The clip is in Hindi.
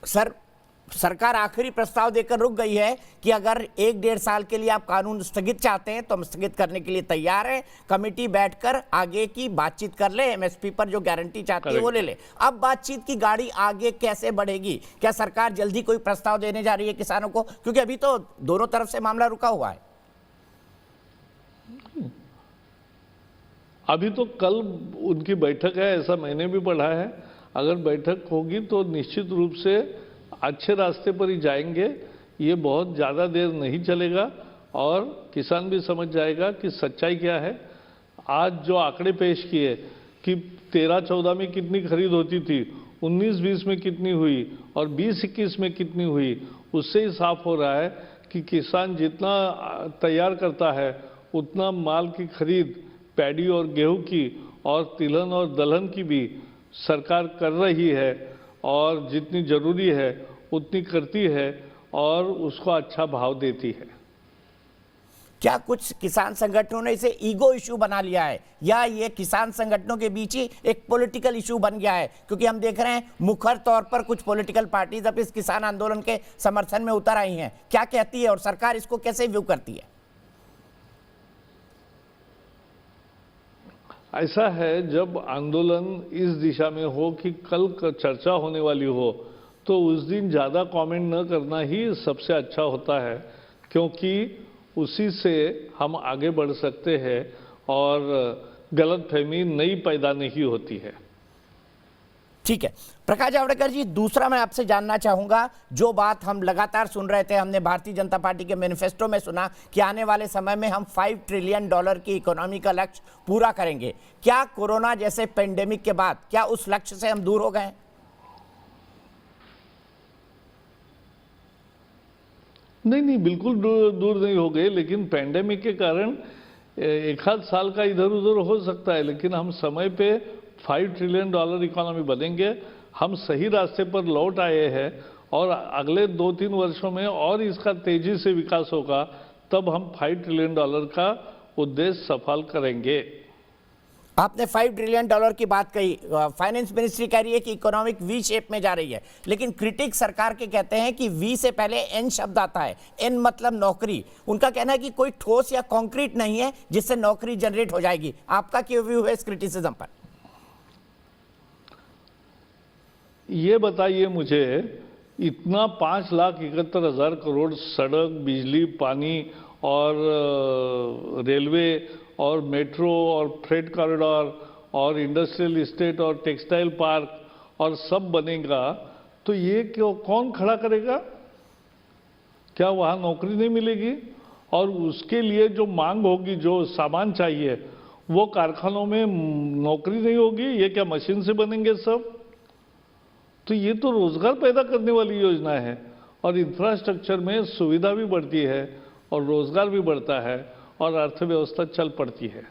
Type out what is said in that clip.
सर, सरकार आखिरी प्रस्ताव देकर रुक गई है कि अगर 1-1.5 साल के लिए आप कानून स्थगित चाहते हैं तो हम स्थगित करने के लिए तैयार हैं। कमेटी बैठकर आगे की बातचीत कर ले, एमएसपी पर जो गारंटी चाहती है वो ले ले। अब बातचीत की गाड़ी आगे कैसे बढ़ेगी? क्या सरकार जल्दी कोई प्रस्ताव देने जा रही है किसानों को? क्योंकि अभी तो दोनों तरफ से मामला रुका हुआ है। अभी तो कल उनकी बैठक है, ऐसा मैंने भी पढ़ा है। अगर बैठक होगी तो निश्चित रूप से अच्छे रास्ते पर ही जाएंगे। ये बहुत ज़्यादा देर नहीं चलेगा और किसान भी समझ जाएगा कि सच्चाई क्या है। आज जो आंकड़े पेश किए कि 13-14 में कितनी खरीद होती थी, 19-20 में कितनी हुई और 20-21 में कितनी हुई, उससे ही साफ हो रहा है कि किसान जितना तैयार करता है उतना माल की खरीद पैडी और गेहूं की और तिलहन और दलहन की भी सरकार कर रही है और जितनी जरूरी है उतनी करती है और उसको अच्छा भाव देती है। क्या कुछ किसान संगठनों ने इसे ईगो इशू बना लिया है या ये किसान संगठनों के बीच ही एक पॉलिटिकल इशू बन गया है? क्योंकि हम देख रहे हैं मुखर तौर पर कुछ पॉलिटिकल पार्टीज अब इस किसान आंदोलन के समर्थन में उतर आई हैं। क्या कहती है और सरकार इसको कैसे व्यू करती है? ऐसा है, जब आंदोलन इस दिशा में हो कि कल चर्चा होने वाली हो तो उस दिन ज़्यादा कमेंट न करना ही सबसे अच्छा होता है, क्योंकि उसी से हम आगे बढ़ सकते हैं और गलतफहमी नई पैदा नहीं होती है। ठीक है प्रकाश जावड़ेकर जी, दूसरा मैं आपसे जानना चाहूंगा, जो बात हम लगातार सुन रहे थे, हमने भारतीय जनता पार्टी के मैनिफेस्टो में सुना कि आने वाले समय में हम $5 ट्रिलियन की इकोनॉमी का लक्ष्य पूरा करेंगे। क्या कोरोना जैसे पेंडेमिक के बाद क्या उस लक्ष्य से हम दूर हो गए? नहीं, बिल्कुल दूर नहीं हो गए, लेकिन पेंडेमिक के कारण एक आध साल का इधर उधर हो सकता है, लेकिन हम समय पे $5 ट्रिलियन इकोनॉमी बनेंगे। हम सही रास्ते पर लौट आए हैं और अगले 2-3 वर्षों में और इसका तेजी से विकास होगा, तब हम $5 ट्रिलियन का उद्देश्य सफल करेंगे। आपने $5 ट्रिलियन की बात कही, फाइनेंस मिनिस्ट्री कह रही है कि इकोनॉमिक वी शेप में जा रही है, लेकिन क्रिटिक सरकार के कहते हैं कि वी से पहले एन शब्द आता है। एन मतलब नौकरी। उनका कहना है कि कोई ठोस या कॉन्क्रीट नहीं है जिससे नौकरी जनरेट हो जाएगी। आपका क्या व्यू है इस क्रिटिसिज्म पर? ये बताइए मुझे, इतना 5,71,000 करोड़ सड़क, बिजली, पानी और रेलवे और मेट्रो और फ्रेट कॉरिडोर और इंडस्ट्रियल इस्टेट और टेक्सटाइल पार्क और सब बनेगा, तो ये क्यों कौन खड़ा करेगा? क्या वहाँ नौकरी नहीं मिलेगी? और उसके लिए जो मांग होगी, जो सामान चाहिए, वो कारखानों में नौकरी नहीं होगी। ये क्या मशीन से बनेंगे सब? तो ये तो रोजगार पैदा करने वाली योजना है और इंफ्रास्ट्रक्चर में सुविधा भी बढ़ती है और रोजगार भी बढ़ता है और अर्थव्यवस्था चल पड़ती है।